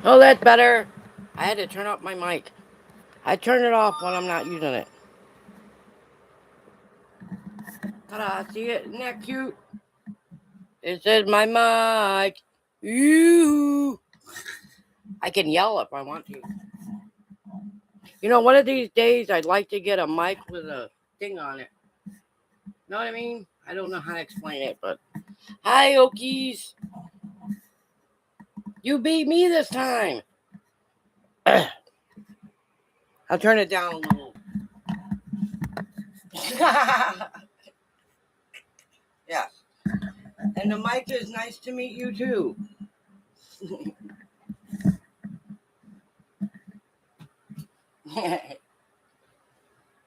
Oh, that's better. I had to turn up my mic. I turn it off when I'm not using it. Ta-da! See it? Isn't that cute? It says my mic. Ooh. I can yell if I want to. You know, one of these days I'd like to get a mic with a thing on it. Know what I mean? I don't know how to explain it, but hi, Okies. You beat me this time. I'll turn it down a little. Yeah. And the mic is nice to meet you too.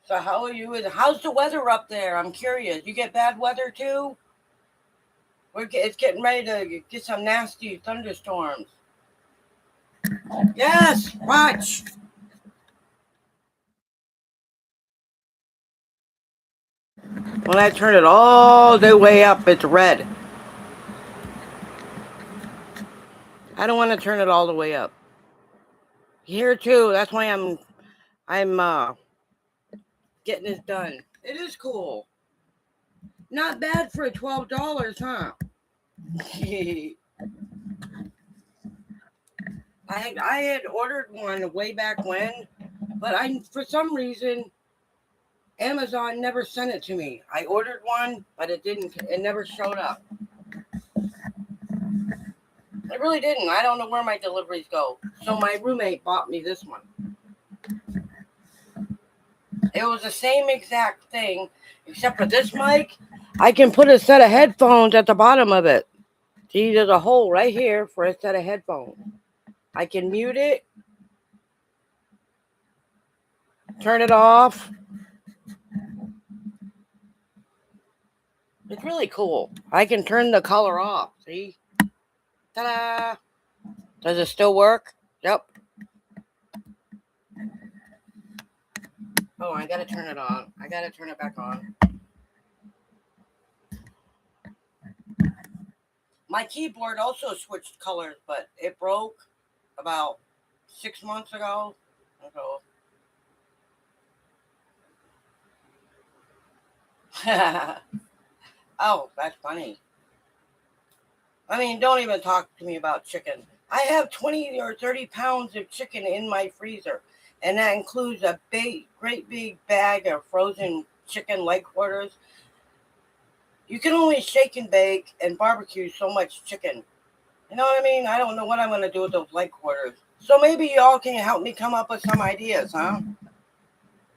So how are you? How's the weather up there? I'm curious. You get bad weather too? It's getting ready to get some nasty thunderstorms. Yes, watch. When I turn it all the way up, it's red. I don't want to turn it all the way up. Here too. That's why I'm getting this done. It is cool. Not bad for $12, huh? I had ordered one way back when, but I for some reason Amazon never sent it to me. I ordered one, but it never showed up. It really didn't. I don't know where my deliveries go. So my roommate bought me this one. It was the same exact thing, except for this mic. I can put a set of headphones at the bottom of it. See, there's a hole right here for a set of headphones. I can mute it, turn it off. It's really cool. I can turn the color off. See? Ta-da! Does it still work? Yep. Oh, I gotta turn it on. I gotta turn it back on. My keyboard also switched colors, but it broke about 6 months ago. So. Oh, that's funny. I mean, don't even talk to me about chicken. I have 20 or 30 pounds of chicken in my freezer, and that includes a great big bag of frozen chicken leg quarters. You can only shake and bake and barbecue so much chicken. You know what I mean? I don't know what I'm going to do with those leg quarters. So maybe y'all can help me come up with some ideas, huh?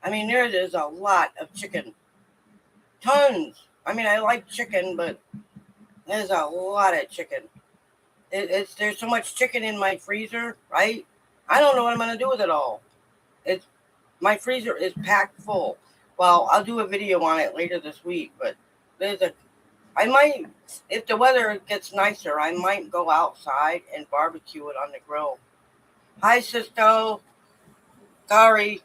I mean, there is a lot of chicken. Tons. I mean, I like chicken, but there's a lot of chicken. There's so much chicken in my freezer, right? I don't know what I'm gonna do with it all. It's my freezer is packed full. Well, I'll do a video on it later this week, but there's a I might if the weather gets nicer, I might go outside and barbecue it on the grill. Hi, Cisco. Sorry,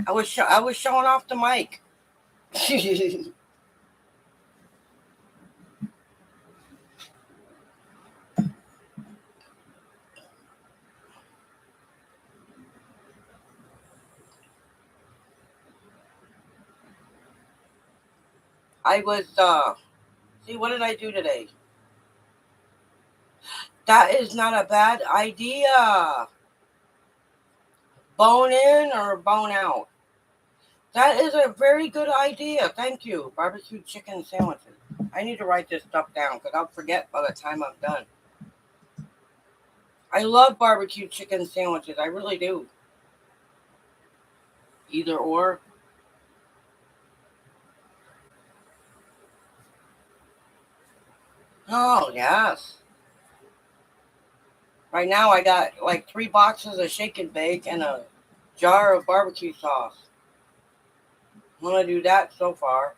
I was showing off the mic. I was see what did I do today? That is not a bad idea. Bone in or bone out? That is a very good idea. Thank you. Barbecue chicken sandwiches. I need to write this stuff down because I'll forget by the time I'm done. I love barbecue chicken sandwiches. I really do. Either or. Oh, yes. Right now I got like 3 boxes of shake and bake and a jar of barbecue sauce. I'm going to do that so far.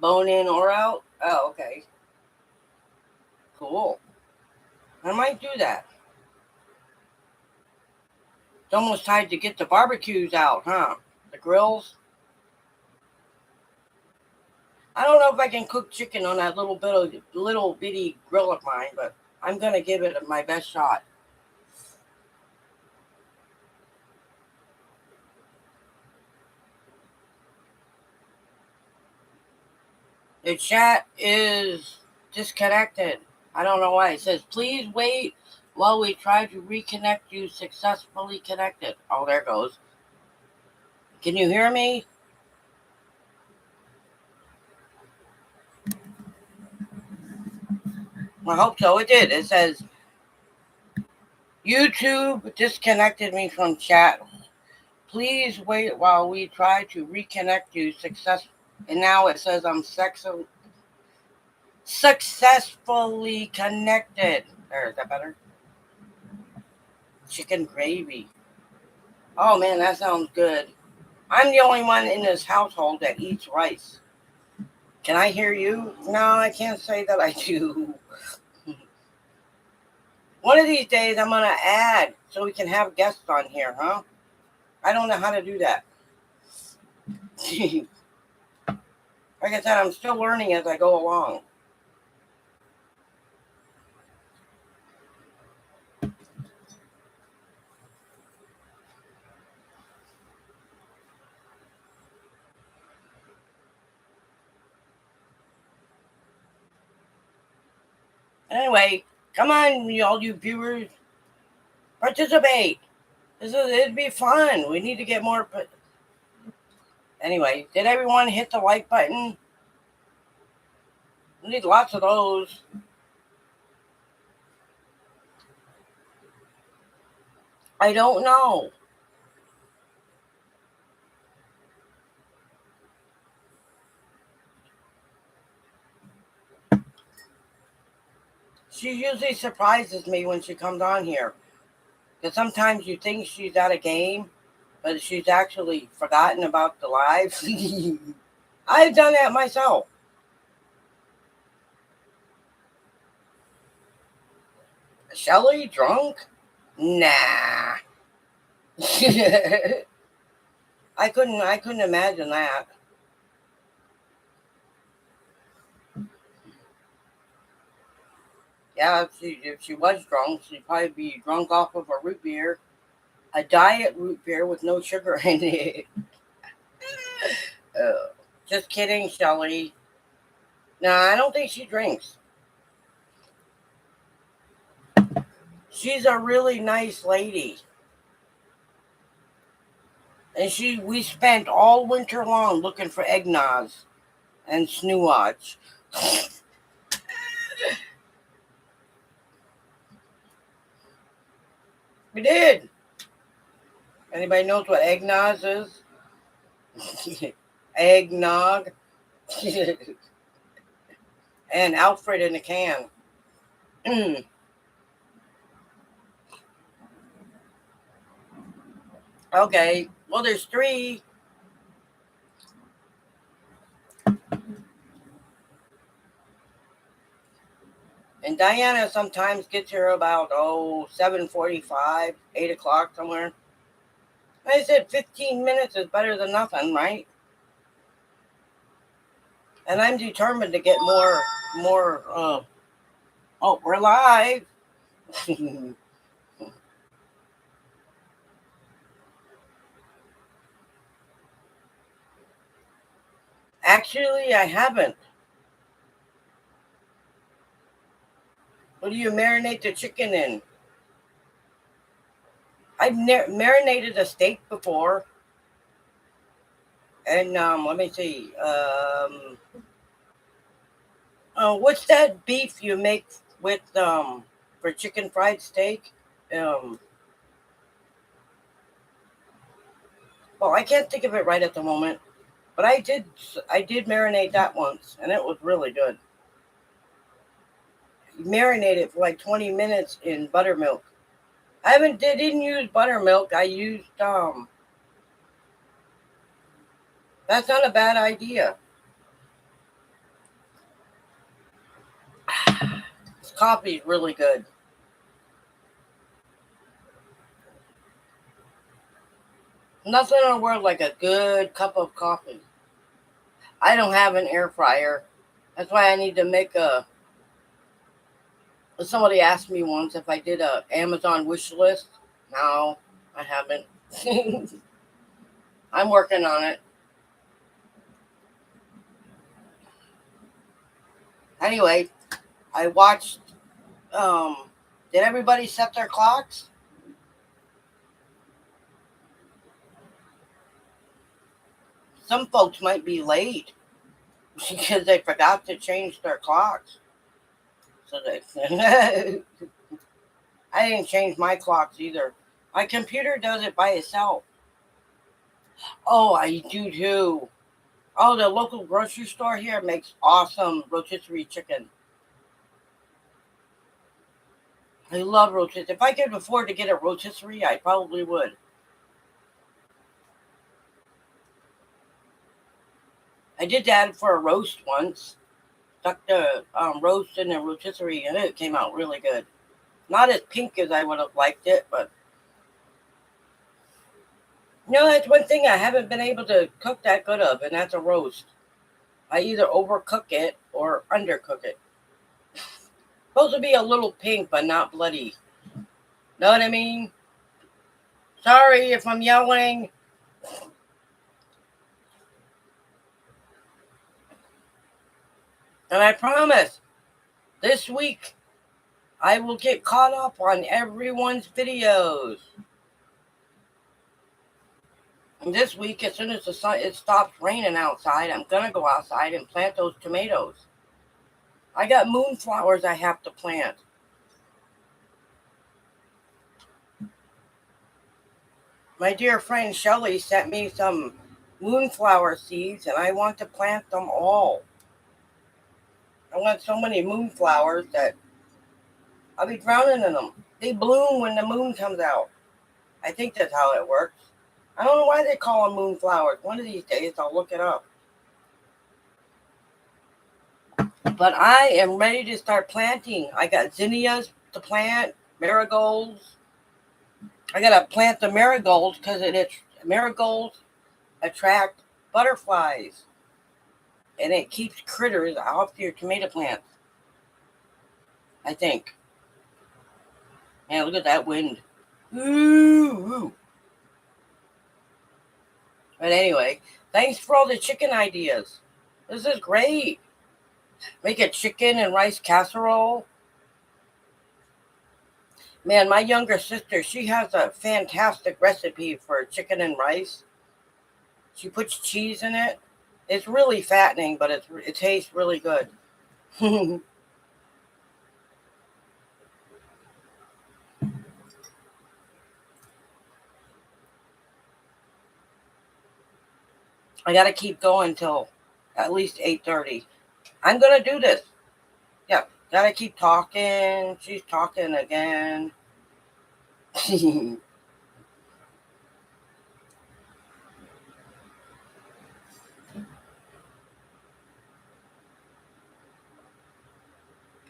Bone in or out? Oh, okay. Cool. I might do that. It's almost time to get the barbecues out, huh? The grills. I don't know if I can cook chicken on that little bitty grill of mine, but I'm gonna give it my best shot. The chat is disconnected. I don't know why. It says, please wait while we try to reconnect you successfully connected. Oh, there it goes. Can you hear me? I hope so. It did. It says, YouTube disconnected me from chat. Please wait while we try to reconnect you successfully. And now it says I'm successfully connected. There, is that better? Chicken gravy. Oh man, that sounds good. I'm the only one in this household that eats rice. Can I hear you? No, I can't say that I do. One of these days I'm gonna add so we can have guests on here, huh? I don't know how to do that. Like I said, I'm still learning as I go along. Anyway, come on, all you viewers, participate. It'd be fun. We need to get more. Anyway, did everyone hit the like button? We need lots of those. I don't know. She usually surprises me when she comes on here. Because sometimes you think she's at a game, but she's actually forgotten about the live. I've done that myself. Shelly drunk? Nah. I couldn't imagine that. Yeah, if she was drunk, she'd probably be drunk off of a root beer, a diet root beer with no sugar in it. Just kidding, Shelly. No, I don't think she drinks. She's a really nice lady. And we spent all winter long looking for eggnogs and snooage. We did. Anybody knows what eggnog is? Eggnog. And Alfred in a can. Okay. Well, there's three. And Diana sometimes gets here about 7:45, 8 o'clock somewhere. I said 15 minutes is better than nothing, right? And I'm determined to get more. Oh, we're live. Actually, I haven't. What do you marinate the chicken in? I've marinated a steak before. And let me see. What's that beef you make with for chicken fried steak? Um, well, I can't think of it right at the moment, but I did marinate that once, and it was really good. You marinate it for like 20 minutes in buttermilk. Didn't use buttermilk. I used That's not a bad idea. This coffee is really good. Nothing in the world like a good cup of coffee. I don't have an air fryer. That's why I need to make a. Somebody asked me once if I did a Amazon wish list. No, I haven't. I'm working on it. Anyway, I watched. Um, did everybody set their clocks? Some folks might be late because they forgot to change their clocks. So they, I didn't change my clocks either. My computer does it by itself. Oh, I do too. Oh, the local grocery store here makes awesome rotisserie chicken. I love rotisserie. If I could afford to get a rotisserie, I probably would. I did that for a roast once. Stuck the roast in the rotisserie, and it came out really good. Not as pink as I would have liked it, but that's one thing I haven't been able to cook that good of, and that's a roast. I either overcook it or undercook it. Supposed to be a little pink, but not bloody. Know what I mean? Sorry if I'm yelling. And I promise, this week I will get caught up on everyone's videos. And this week, as soon as it stops raining outside, I'm gonna go outside and plant those tomatoes. I got moonflowers I have to plant. My dear friend Shelley sent me some moonflower seeds, and I want to plant them all. I want so many moonflowers that I'll be drowning in them. They bloom when the moon comes out. I think that's how it works. I don't know why they call them moonflowers. One of these days I'll look it up. But I am ready to start planting. I got zinnias to plant, marigolds. I gotta plant the marigolds because marigolds attract butterflies, and it keeps critters off your tomato plants. I think. Man, look at that wind. Ooh. But anyway, thanks for all the chicken ideas. This is great. Make a chicken and rice casserole. Man, my younger sister, she has a fantastic recipe for chicken and rice. She puts cheese in it. It's really fattening, but it tastes really good. I gotta keep going till at least 8:30. I'm gonna do this. Yeah, gotta keep talking. She's talking again.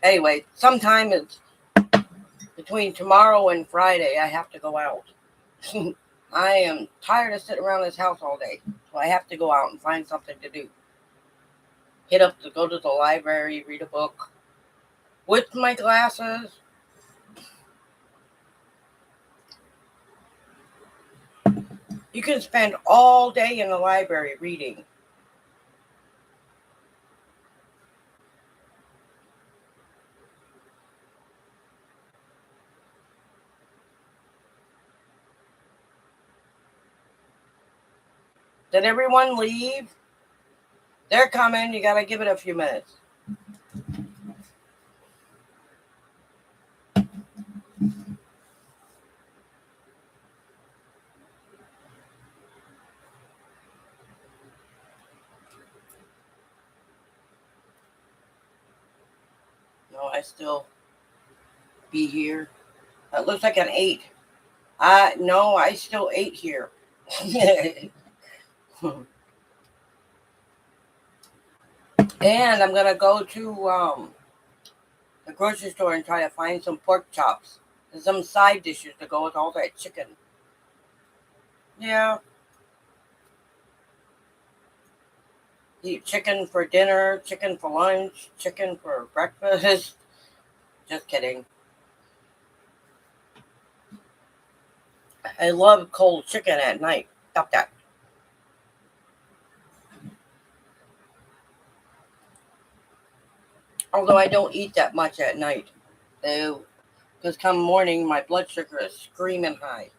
Anyway, sometime it's between tomorrow and Friday. I have to go out. I am tired of sitting around this house all day, so I have to go out and find something to do. Go to the library, read a book with my glasses. You can spend all day in the library reading. Did everyone leave? They're coming. You got to give it a few minutes. No, I still be here. It looks like an 8. No, I still 8 here. And I'm gonna go to the grocery store and try to find some pork chops and some side dishes to go with all that chicken. Yeah, eat chicken for dinner, chicken for lunch, chicken for breakfast, Just kidding. I love cold chicken at night. Stop that. Although I don't eat that much at night. Because come morning, my blood sugar is screaming high.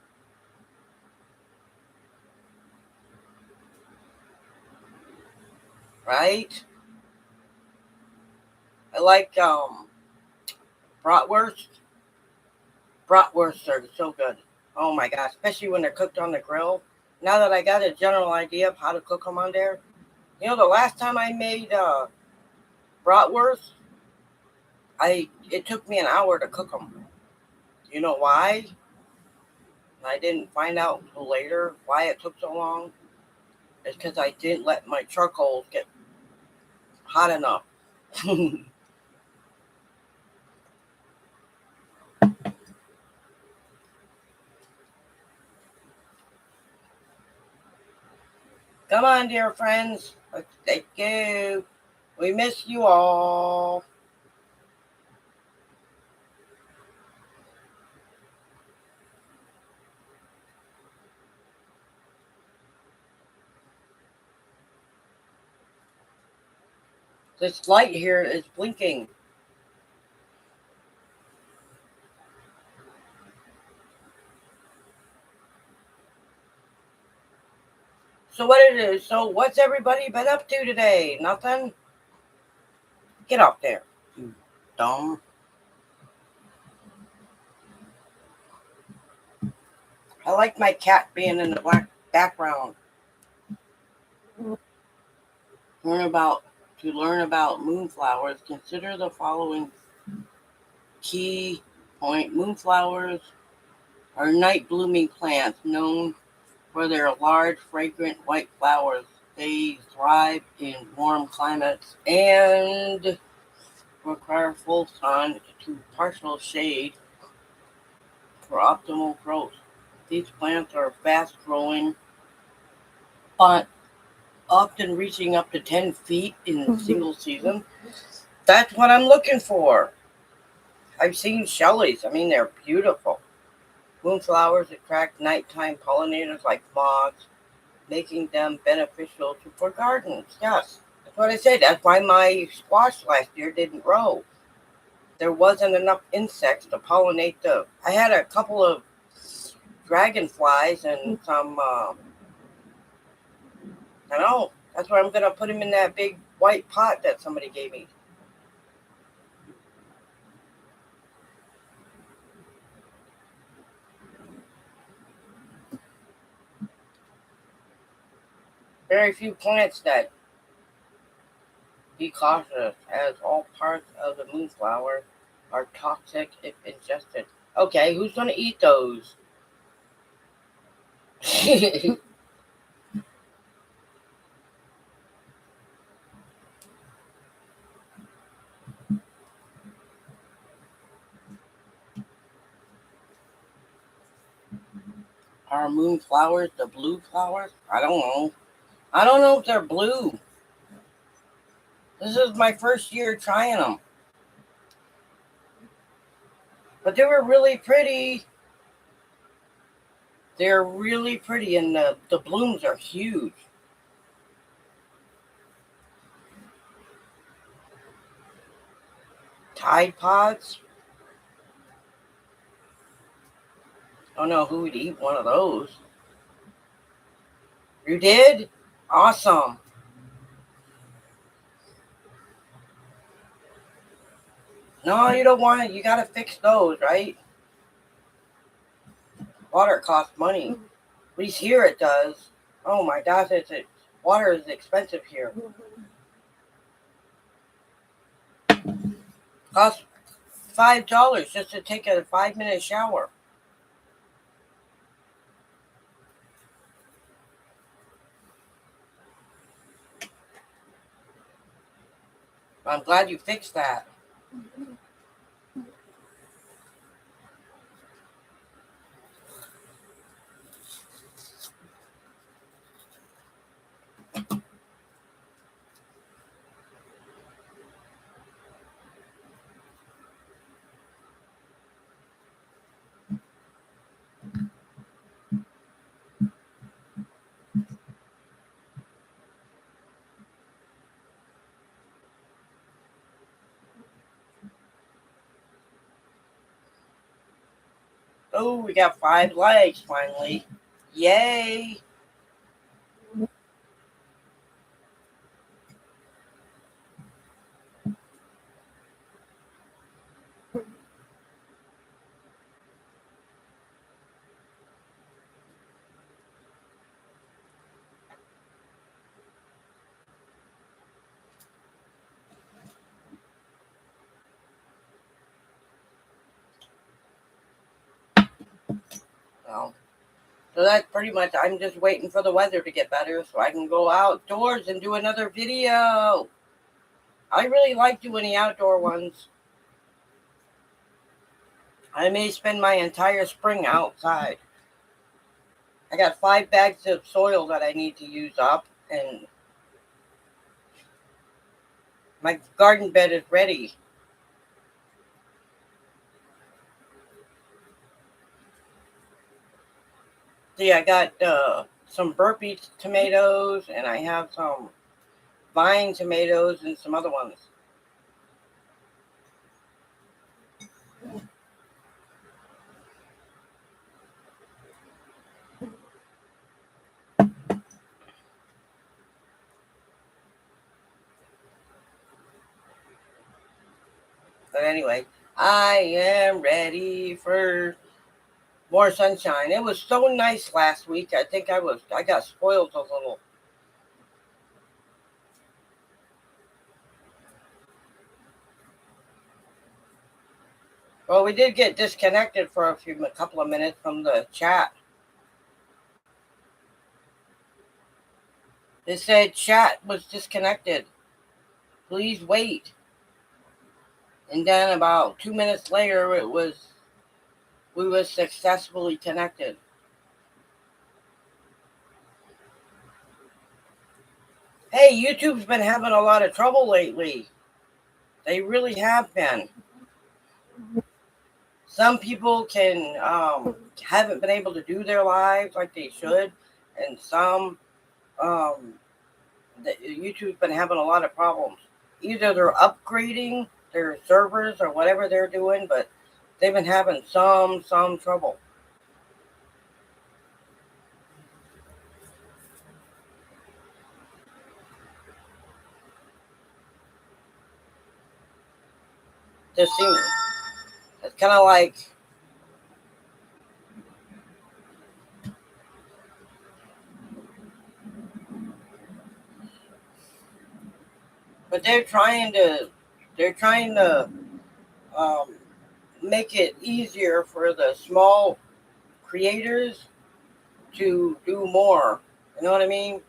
Right? I like bratwurst. Bratwursts are so good. Oh my gosh, especially when they're cooked on the grill. Now that I got a general idea of how to cook them on there, the last time I made bratwurst, it took me an hour to cook them. You know why? I didn't find out until later why it took so long. It's because I didn't let my charcoal get hot enough. Come on, dear friends. Let's go. We miss you all. This light here is blinking. So what it is? So what's everybody been up to today? Nothing. Get off there, you dumb. I like my cat being in the black background. Learn about To learn about moonflowers. Consider the following key point. Moonflowers are night blooming plants known for their large, fragrant white flowers. They thrive in warm climates and require full sun to partial shade for optimal growth. These plants are fast growing, but often reaching up to 10 feet in a single season. That's what I'm looking for. I've seen Shelley's. I mean, they're beautiful. Moonflowers attract nighttime pollinators like moths, making them beneficial for gardens. Yes, that's what I said. That's why my squash last year didn't grow. There wasn't enough insects to pollinate the. I had a couple of dragonflies and some. I know. That's why I'm gonna put them in that big white pot that somebody gave me. Very few plants that be cautious, as all parts of the moonflower are toxic if ingested. Okay, who's gonna eat those? Are moonflowers the blue flowers? I don't know. I don't know if they're blue. This is my first year trying them. But they were really pretty. They're really pretty, and the blooms are huge. Tide Pods? I don't know who would eat one of those. You did? Awesome. No, you don't want it. You got to fix those, right? Water costs money. At least here it does. Oh my gosh, water is expensive here. Costs $5 just to take a 5-minute shower. I'm glad you fixed that. Oh, we got 5 likes finally. Yay. Well, so that's pretty much, I'm just waiting for the weather to get better so I can go outdoors and do another video. I really like doing the outdoor ones. I may spend my entire spring outside. I got 5 bags of soil that I need to use up, and my garden bed is ready. See, I got some burpee tomatoes, and I have some vine tomatoes and some other ones. But anyway, I am ready for more sunshine. It was so nice last week. I think I got spoiled a little. Well, we did get disconnected for a couple of minutes from the chat. It said chat was disconnected. Please wait. And then about 2 minutes later, we were successfully connected. Hey, YouTube's been having a lot of trouble lately. They really have been. Some people haven't been able to do their lives like they should, and some um, YouTube's been having a lot of problems. Either they're upgrading their servers or whatever they're doing, but they've been having some trouble. Just seems it's kind of like, but they're trying to um, make it easier for the small creators to do more. You know what I mean?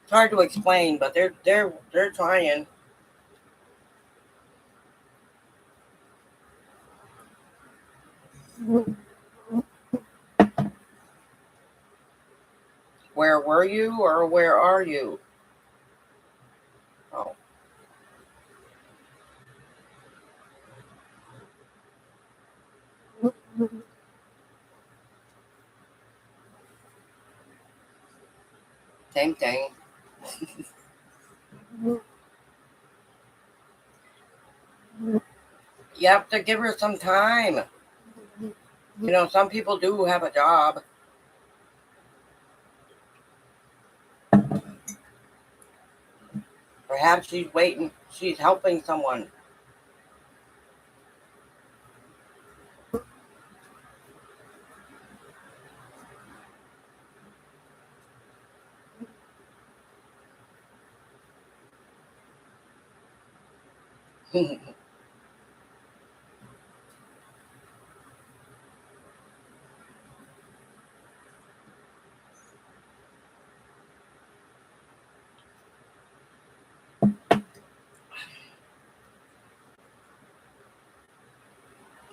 It's hard to explain, but they're trying. Where were you, or where are you? Oh, same thing. You have to give her some time. Some people do have a job. Perhaps she's waiting. She's helping someone.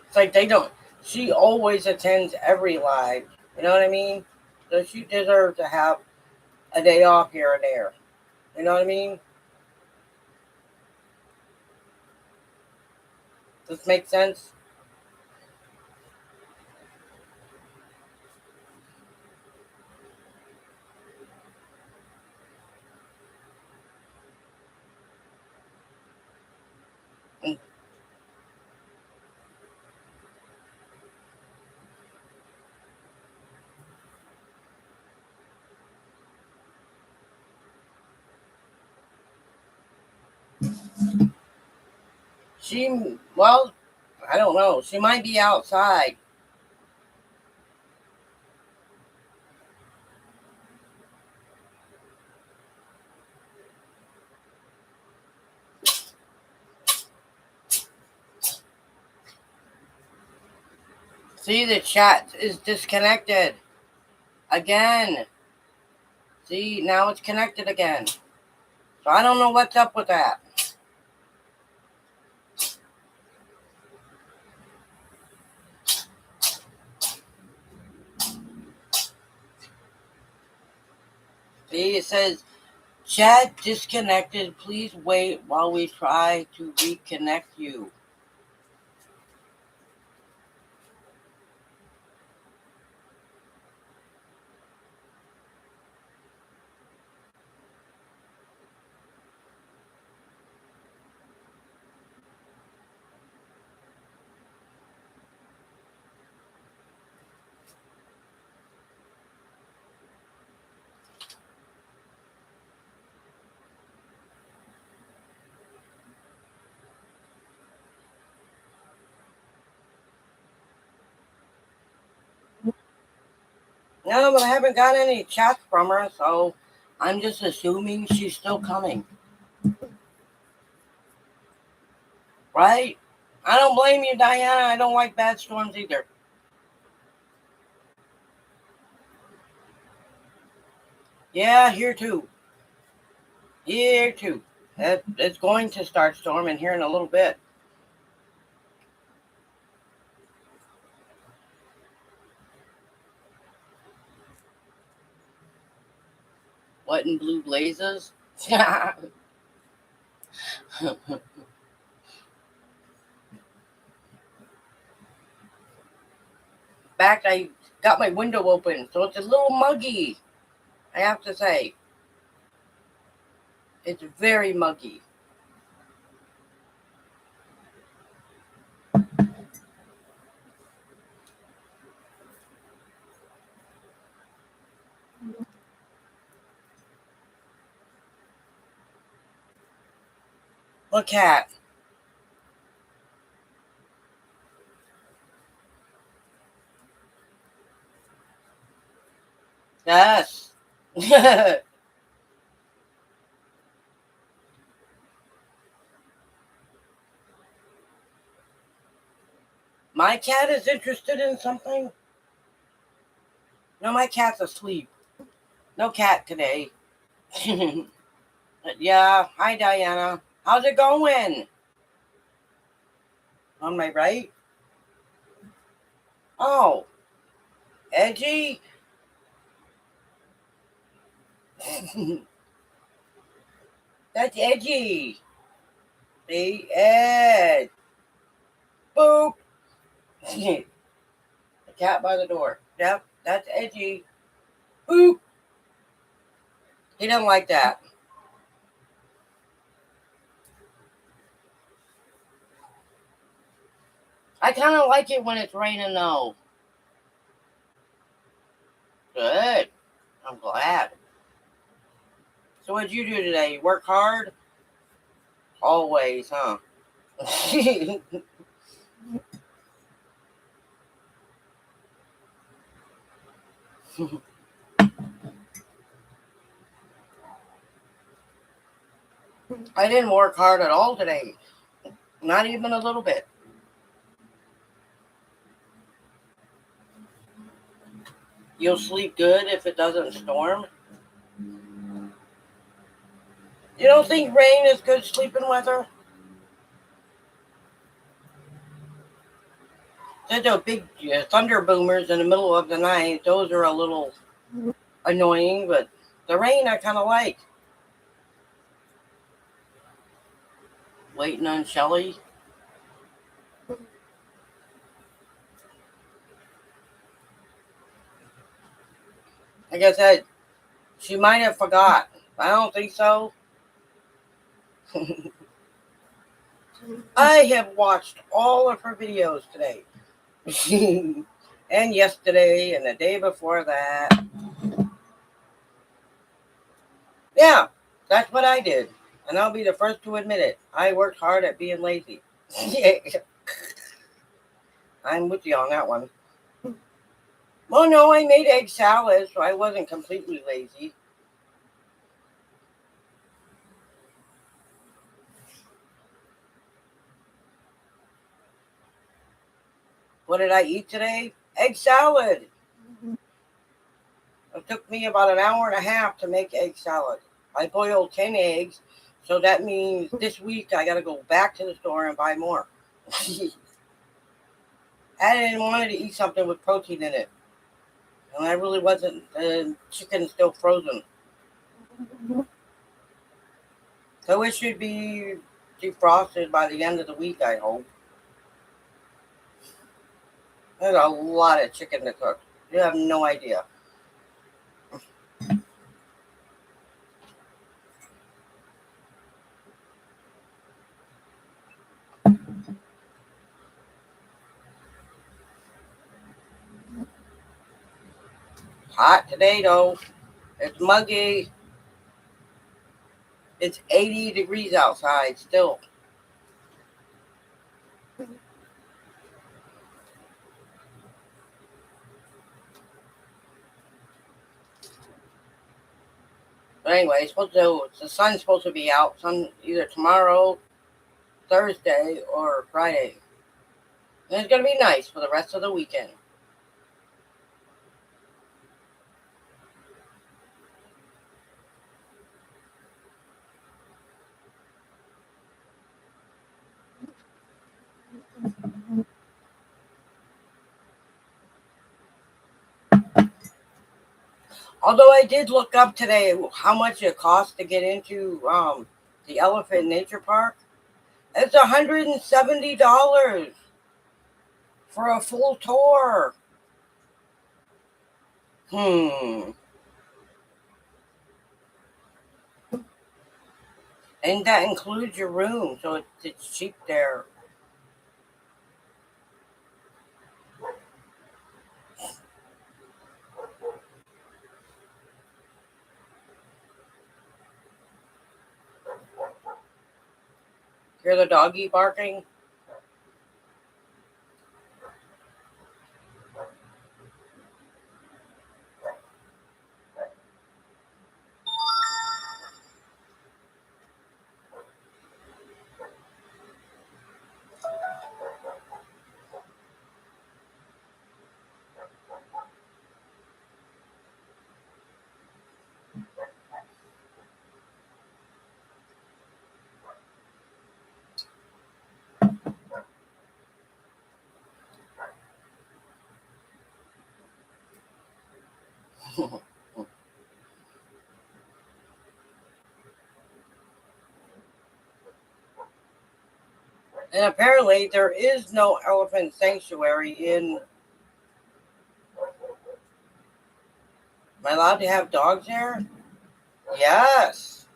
It's like they don't. She always attends every live. You know what I mean? So she deserves to have a day off here and there. You know what I mean? Does this make sense? Well, I don't know. She might be outside. See, the chat is disconnected again. See, now it's connected again. So I don't know what's up with that. See, it says chat disconnected. Please wait while we try to reconnect you. No, but I haven't got any chats from her, so I'm just assuming she's still coming. Right? I don't blame you, Diana. I don't like bad storms either. Yeah, here too. Here too. It's going to start storming here in a little bit. What in blue blazes? Fact, I got my window open, so it's a little muggy. I have to say, it's very muggy. Look at. Yes. My cat is interested in something. No, my cat's asleep. No cat today. Yeah. Hi, Diana. How's it going? On my right? Oh, edgy? That's edgy. See? Ed. Boop. The cat by the door. Yep, that's edgy. Boop. He doesn't like that. I kind of like it when it's raining, though. Good. I'm glad. So what'd you do today? You work hard? Always, huh? I didn't work hard at all today. Not even a little bit. You'll sleep good if it doesn't storm. You don't think rain is good sleeping weather? The big thunder boomers in the middle of the night, those are a little annoying, but the rain I kind of like. Waiting on Shelly. Like I said, she might have forgot. I don't think so. I have watched all of her videos today. And yesterday and the day before that. Yeah, that's what I did. And I'll be the first to admit it. I worked hard at being lazy. Yeah, I'm with you on that one. Well, no, I made egg salad, so I wasn't completely lazy. What did I eat today? Egg salad. It took me about an hour and a half to make egg salad. I boiled 10 eggs, so that means this week I got to go back to the store and buy more. I didn't want to eat something with protein in it, and I really wasn't. The chicken's still frozen, so it should be defrosted by the end of the week, I hope. There's a lot of chicken to cook. You have no idea. Hot today, though. It's muggy. It's 80 degrees outside still. But anyway, the sun's supposed to be out either tomorrow, Thursday, or Friday. And it's going to be nice for the rest of the weekend. Although I did look up today how much it costs to get into the Elephant Nature Park. It's $170 for a full tour. Hmm. And that includes your room, so it's cheap there. Hear the doggy barking? And apparently, there is no elephant sanctuary in. Am I allowed to have dogs there? Yes.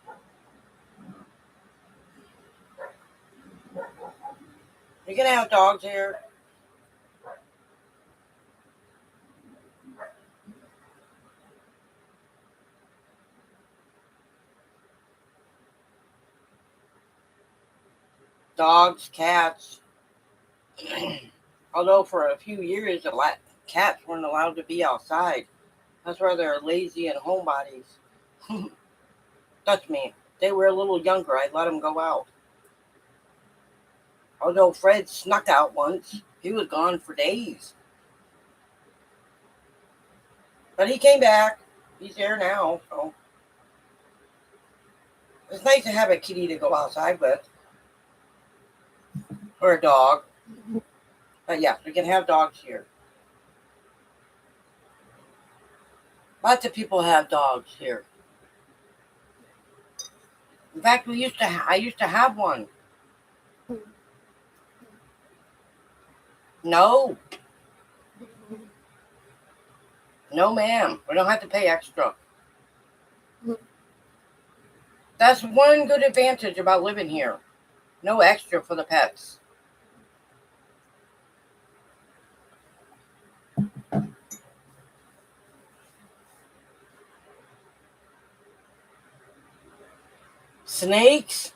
You can have dogs here. Dogs, cats. Although for a few years, cats weren't allowed to be outside. That's why they're lazy and homebodies. That's me. They were a little younger. I'd let them go out. Although Fred snuck out once, he was gone for days. But he came back. He's there now. So it's nice to have a kitty to go outside with, or a dog. But yeah, we can have dogs here. Lots of people have dogs here. In fact, I used to have one. No, no, ma'am. We don't have to pay extra. That's one good advantage about living here. No extra for the pets. Snakes?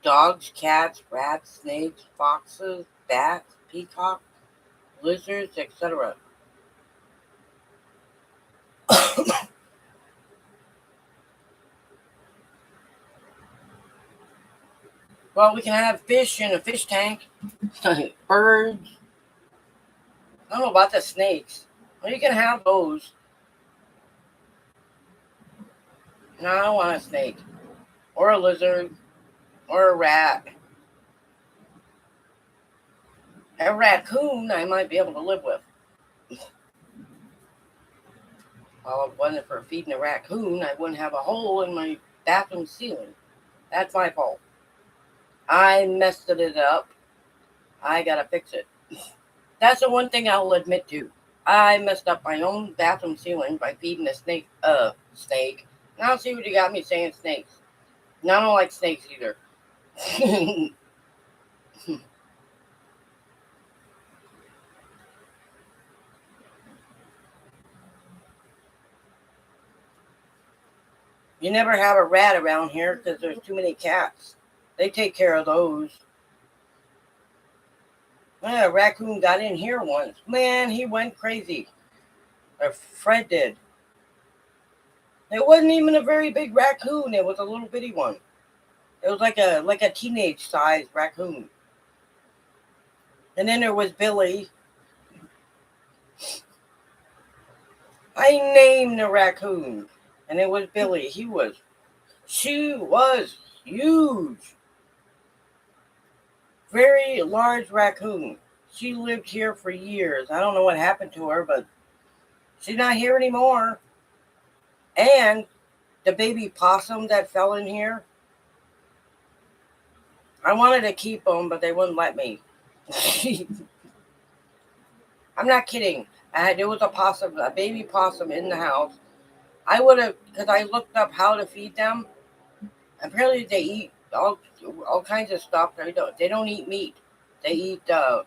dogs, cats, rats, snakes, foxes, bats, peacocks, lizards, etc. Well, we can have fish in a fish tank, birds. I don't know about the snakes. Well, you can have those. No, I don't want a snake. Or a lizard. Or a rat. A raccoon I might be able to live with. Well, if it wasn't for feeding a raccoon, I wouldn't have a hole in my bathroom ceiling. That's my fault. I messed it up. I gotta fix it. That's the one thing I'll admit to. I messed up my own bathroom ceiling by feeding a snake. And I don't see what you got me saying snakes. And I don't like snakes either. You never have a rat around here because there's too many cats. They take care of those. Yeah, a raccoon got in here once. Man, he went crazy. Or Fred did. It wasn't even a very big raccoon. It was a little bitty one. It was like a teenage sized raccoon. And then there was Billy. I named the raccoon. And it was Billy. She was huge. Very large raccoon. She lived here for years. I don't know what happened to her, but she's not here anymore. And the baby possum that fell in here, I wanted to keep them, but they wouldn't let me. I'm not kidding. There was a baby possum in the house. I would have, because I looked up how to feed them. Apparently, they eat all kinds of stuff. They don't eat meat. They eat uh,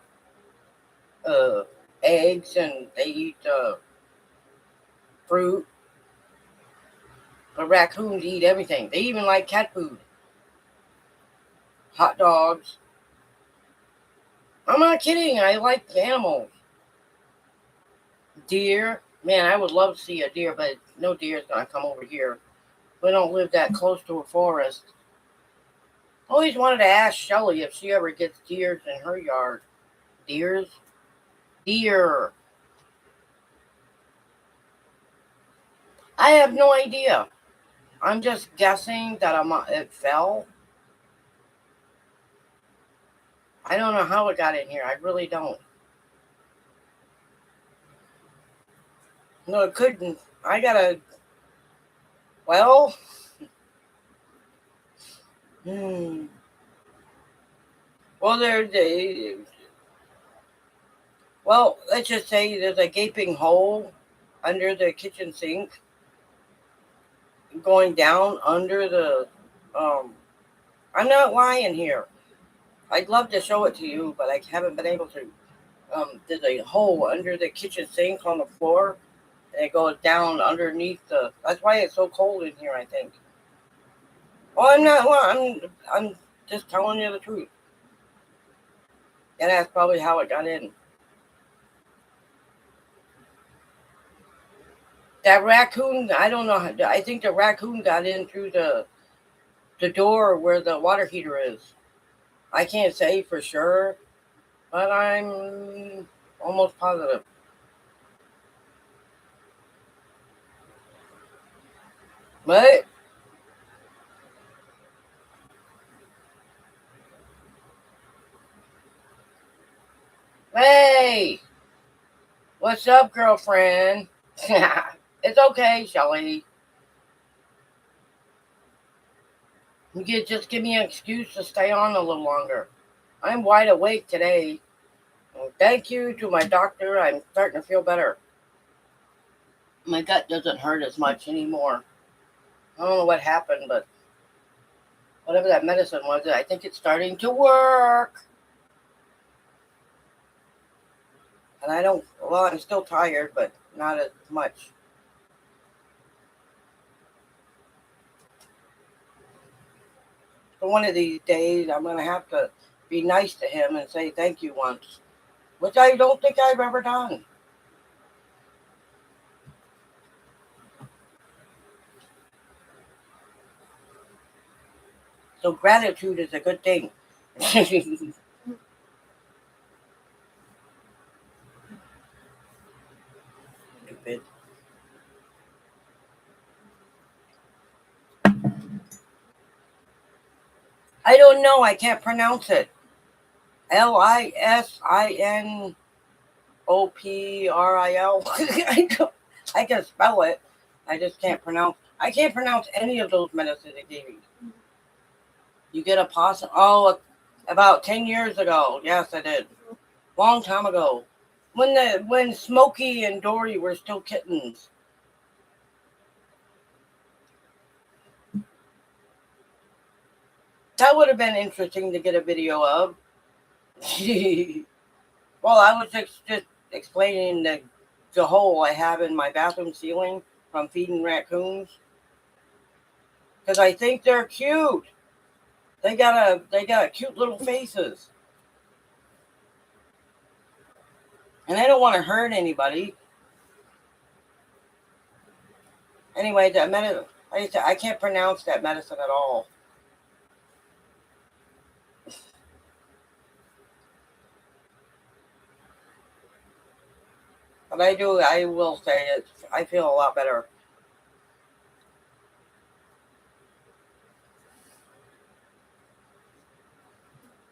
eggs and they eat fruit. But raccoons eat everything. They even like cat food, hot dogs. I'm not kidding. I like animals. Deer. Man, I would love to see a deer, but no deer is going to come over here. We don't live that close to a forest. Always wanted to ask Shelly if she ever gets deers in her yard. Deers? Deer. I have no idea. I'm just guessing that it fell. I don't know how it got in here. I really don't. No, it couldn't. I gotta. Well. Well, well, let's just say there's a gaping hole under the kitchen sink going down under the. I'm not lying here. I'd love to show it to you, but I haven't been able to. There's a hole under the kitchen sink on the floor, and it goes down underneath the. That's why it's so cold in here, I think. Well, I'm not. Well, I'm just telling you the truth. And that's probably how it got in. That raccoon, I don't know. I think the raccoon got in through the door where the water heater is. I can't say for sure, but I'm almost positive. But hey, what's up, girlfriend? It's okay, Shelly. You can just give me an excuse to stay on a little longer. I'm wide awake today. Well, thank you to my doctor. I'm starting to feel better. My gut doesn't hurt as much anymore. I don't know what happened, but whatever that medicine was, I think it's starting to work. And I'm still tired, but not as much. So one of these days, I'm going to have to be nice to him and say thank you once, which I don't think I've ever done. So gratitude is a good thing. Stupid. I don't know. I can't pronounce it. Lisinopral. I can spell it. I just can't pronounce. I can't pronounce any of those medicines they gave me. You get a possum. Oh, about 10 years ago. Yes, I did. Long time ago. When Smokey and Dory were still kittens. That would have been interesting to get a video of. Well, I was just explaining the hole I have in my bathroom ceiling from feeding raccoons because I think they're cute. They got cute little faces, and I don't want to hurt anybody. Anyway, that medicine. I can't pronounce that medicine at all, but I do. I will say it. I feel a lot better.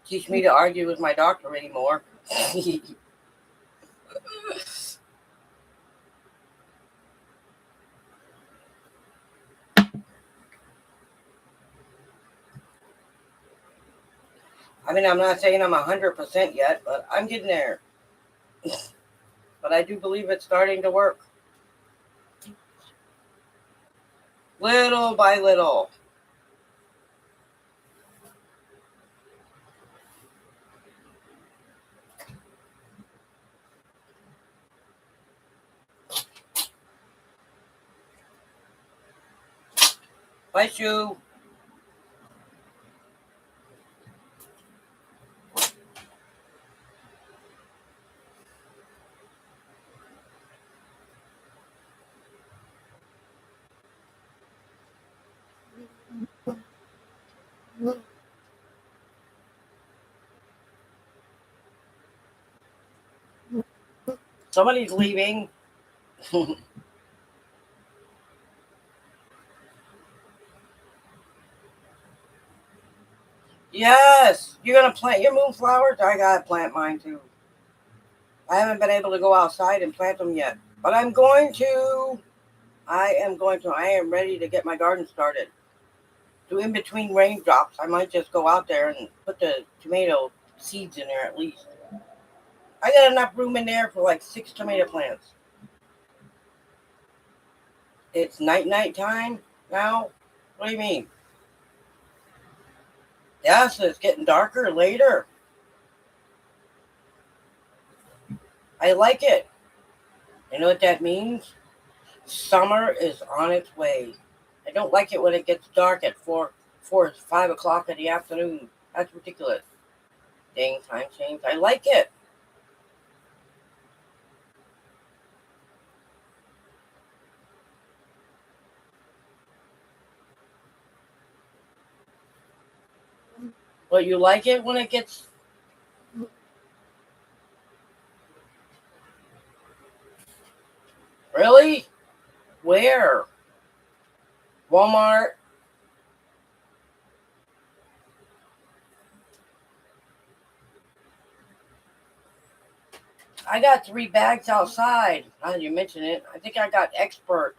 Teach me to argue with my doctor anymore. I mean, I'm not saying I'm 100% yet, but I'm getting there. But I do believe it's starting to work little by little. Bless you. Somebody's leaving. Yes, you're gonna plant your moonflowers. I gotta plant mine too. I haven't been able to go outside and plant them yet, but I'm going to. I am going to. I am ready to get my garden started. So in between raindrops, I might just go out there and put the tomato seeds in there at least. I got enough room in there for like 6 tomato plants. It's night time now. What do you mean? Yes, it's getting darker later. I like it. You know what that means? Summer is on its way. I don't like it when it gets dark at 5 o'clock in the afternoon. That's ridiculous. Dang time change. I like it. But you like it when it gets really? Where? Walmart? I got 3 bags outside. Now that you mention it, I think I got Expert.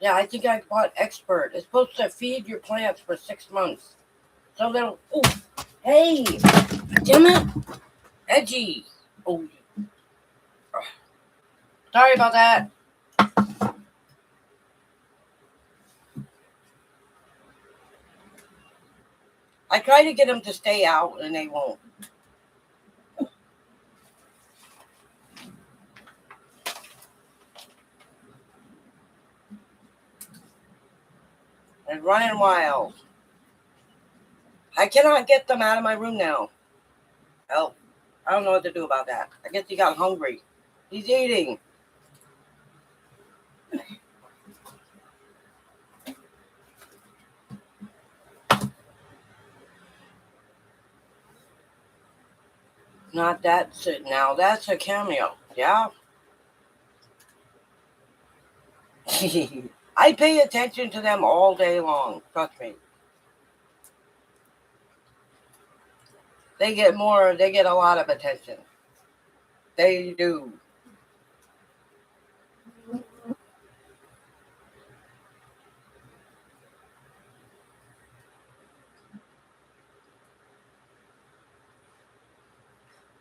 Yeah, I think I bought Expert. It's supposed to feed your plants for 6 months. So they'll. Oh, hey, damn it, edgy. Oh, sorry about that. I try to get them to stay out, and they won't. They're running wild. I cannot get them out of my room now. Help. I don't know what to do about that. I guess he got hungry. He's eating. Not that now. That's a cameo. Yeah. I pay attention to them all day long. Trust me. They get more. They get a lot of attention. They do.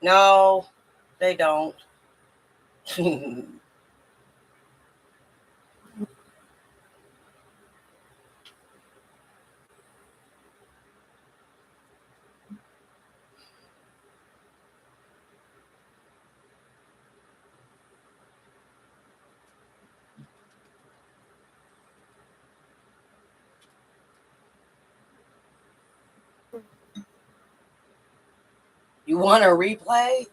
No, they don't. You want a replay?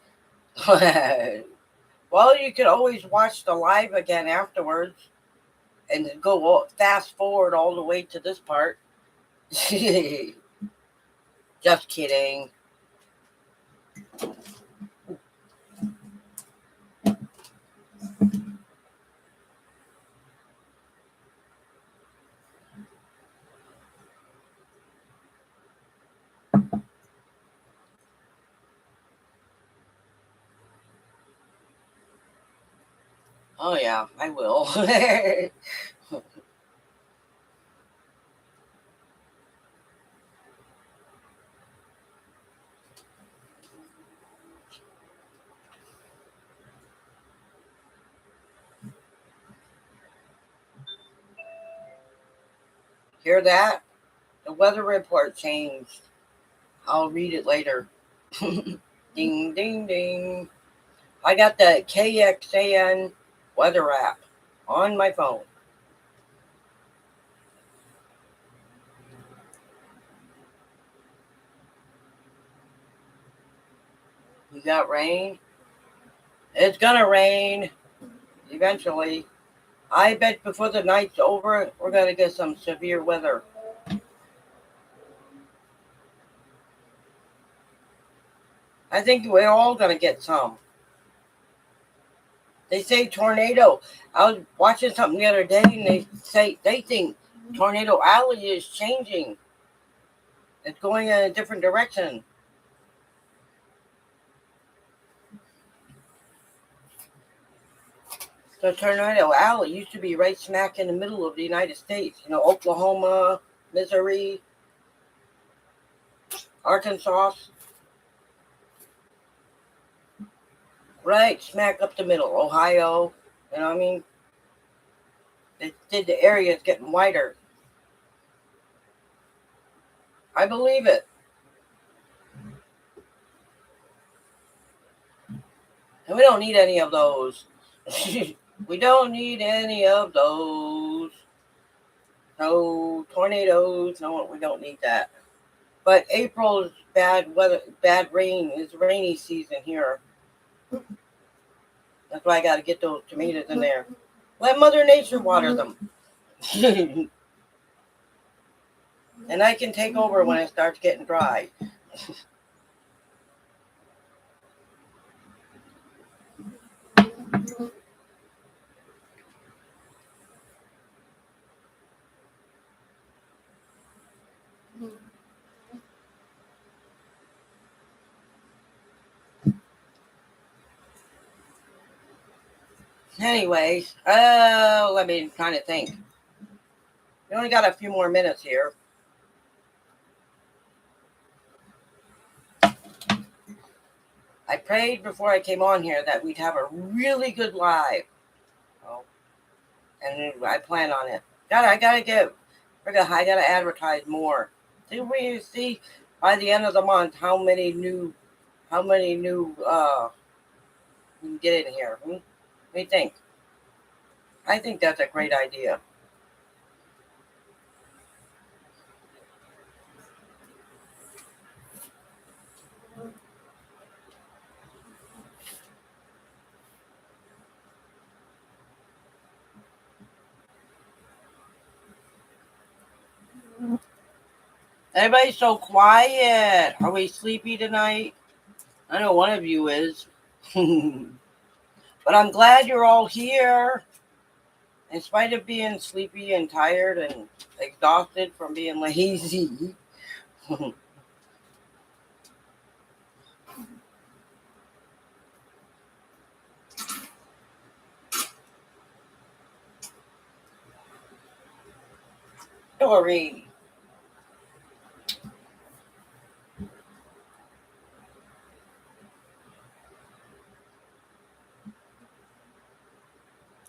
Well, you could always watch the live again afterwards and go fast forward all the way to this part. Just kidding. Oh, yeah, I will. Hear that? The weather report changed. I'll read it later. Ding, ding, ding. I got the KXAN weather app on my phone. You got rain? It's gonna rain eventually. I bet before the night's over, we're gonna get some severe weather. I think we're all gonna get some. They say tornado. I was watching something the other day, and they think Tornado Alley is changing. It's going in a different direction. So Tornado Alley used to be right smack in the middle of the United States. You know, Oklahoma, Missouri, Arkansas, right smack up the middle. Ohio. You know what I mean? The area is getting wider. I believe it. And we don't need any of those. We don't need any of those. No tornadoes. No, we don't need that. But April's bad weather, bad rain. It's rainy season here. That's why I got to get those tomatoes in there. Let Mother Nature water them. And I can take over when it starts getting dry. Anyways, let me kind of think. We only got a few more minutes here. I prayed before I came on here that we'd have a really good live. Oh, and I plan on it. I gotta advertise more. See by the end of the month how many new we can get in here. What do you think? I think that's a great idea. Everybody's so quiet. Are we sleepy tonight? I know one of you is. But I'm glad you're all here. In spite of being sleepy and tired and exhausted from being lazy. Dory.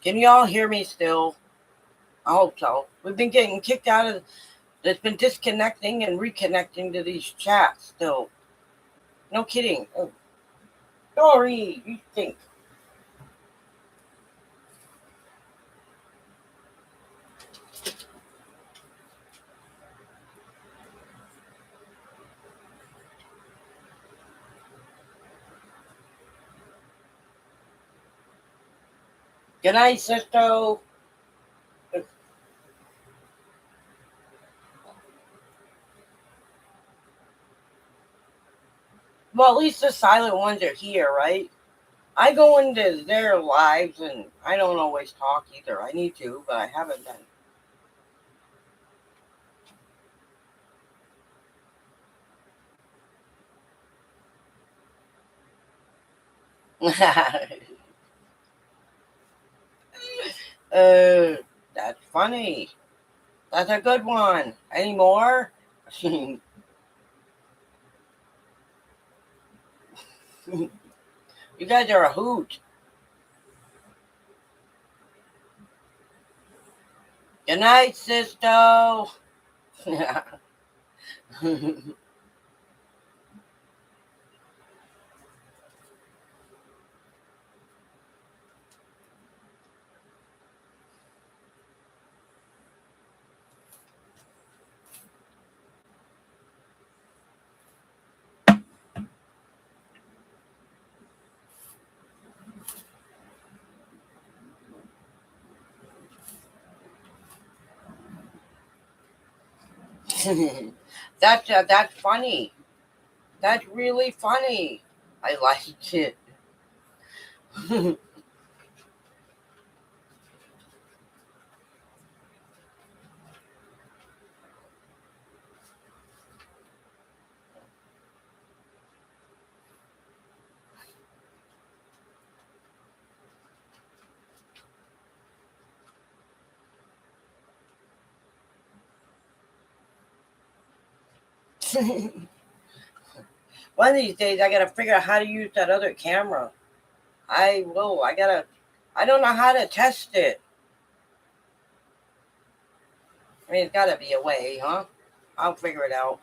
Can y'all hear me still? I hope so. We've been getting kicked out of. It's been disconnecting and reconnecting to these chats still. No kidding. Oh, Dory, you think? Good night, sister. Well, at least the silent ones are here, right? I go into their lives and I don't always talk either. I need to, but I haven't been. uh, that's funny. That's a good one. Any more? You guys are a hoot. Good night, sister. That's funny. That's really funny. I like it. One of these days, I gotta figure out how to use that other camera. I will. I gotta. I don't know how to test it. I mean, it's gotta be a way, huh? I'll figure it out.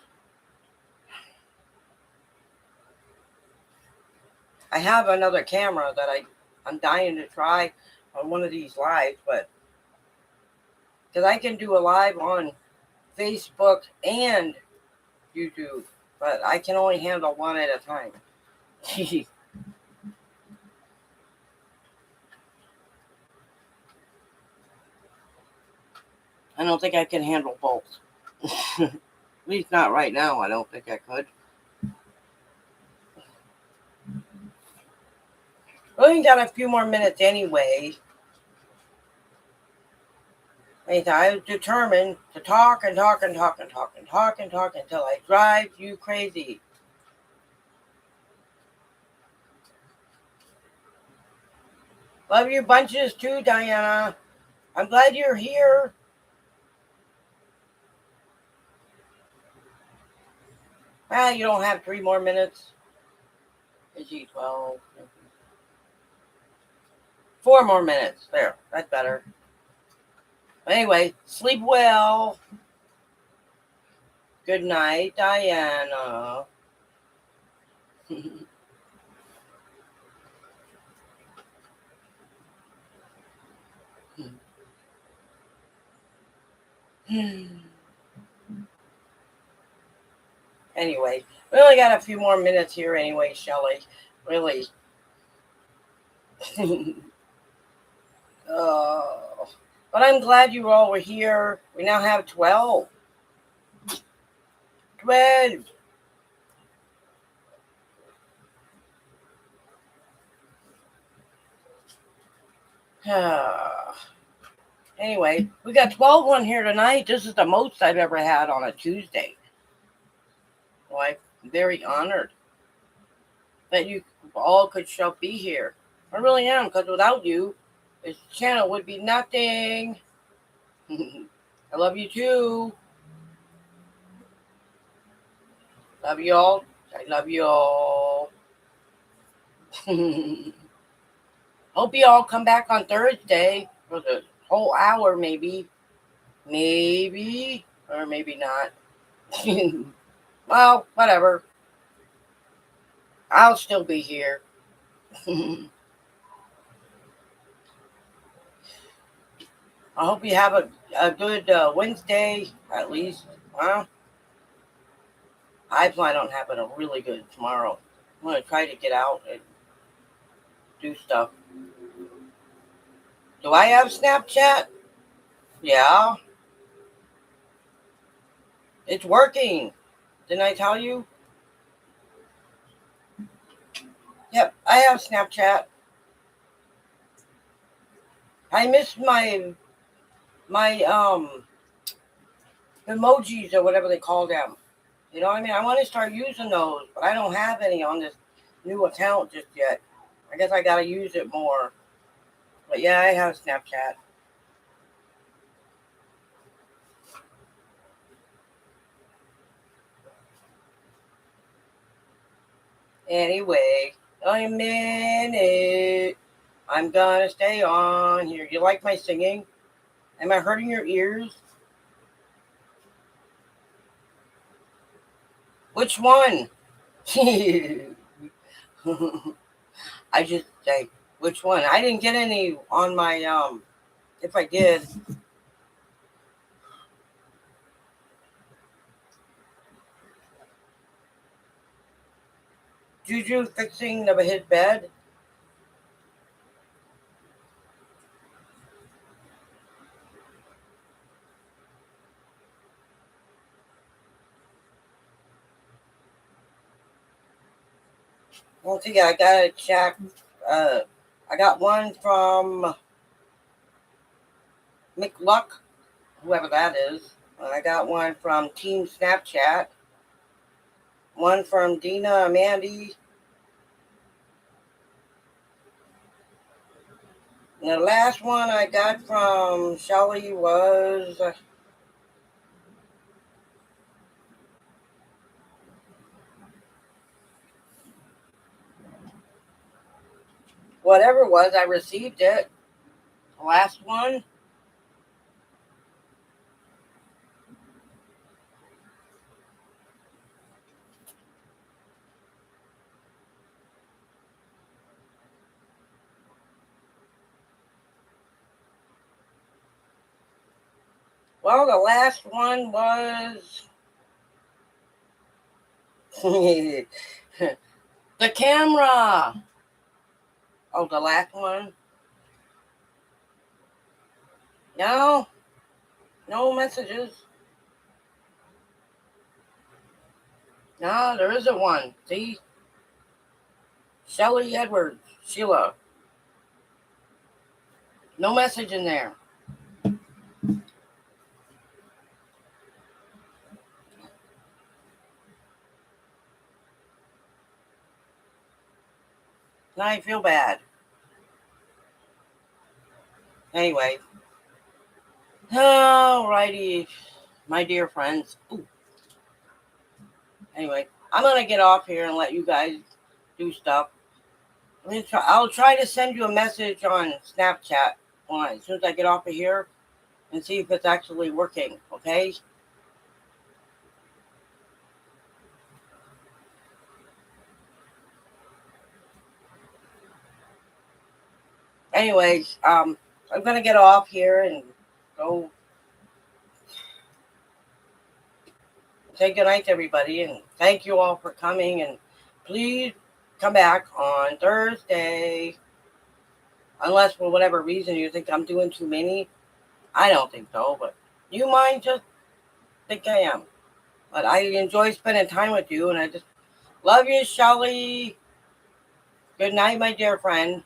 I have another camera that I'm dying to try on one of these lives, but because I can do a live on Facebook and YouTube, but I can only handle one at a time. I don't think I can handle both. At least not right now. I don't think I could. We only got a few more minutes anyway. I was determined to talk and talk and talk and talk and talk and talk until I drive you crazy. Love you bunches too, Diana. I'm glad you're here. Ah, you don't have 3 more minutes. Is he 12? 4 more minutes. There, that's better. Anyway, sleep well. Good night, Diana. Anyway, we only got a few more minutes here anyway, Shelley. Really. Oh. But I'm glad you all were here. We now have 12. 12. Anyway, we got 12 on here tonight. This is the most I've ever had on a Tuesday. So I'm very honored that you all could be here. I really am, because without you, this channel would be nothing. I love you too. Love you all. I love you all. Hope you all come back on Thursday for the whole hour, maybe. Maybe. Or maybe not. Well, whatever. I'll still be here. I hope you have a good Wednesday, at least. Well, I plan on having a really good tomorrow. I'm going to try to get out and do stuff. Do I have Snapchat? Yeah. It's working. Didn't I tell you? Yep, I have Snapchat. I miss my emojis or whatever they call them. You know what I mean? I want to start using those, but I don't have any on this new account just yet. I guess I gotta use it more. But yeah, I have Snapchat. Anyway, I'm in it. I'm gonna stay on here. You like my singing? Am I hurting your ears? Which one? I just say which one. I didn't get any on my if I did. Juju fixing his bed. Once again, I gotta check. I got one from McLuck, whoever that is. I got one from Team Snapchat. One from Dina Mandy. And the last one I got from Shelly was whatever it was. I received it. The last one. Well, the last one was the camera. Oh, the last one. No, no messages. No, there isn't one. See? Shelly Edwards, Sheila. No message in there. Now I feel bad. Anyway. Alrighty, my dear friends. Ooh. Anyway, I'm going to get off here and let you guys do stuff. I'll try to send you a message on Snapchat as soon as I get off of here and see if it's actually working, okay? Anyways, I'm going to get off here and go say goodnight to everybody. And thank you all for coming. And please come back on Thursday. Unless for whatever reason you think I'm doing too many. I don't think so, but you might just think I am. But I enjoy spending time with you, and I just love you, Shelly. Good night, my dear friend.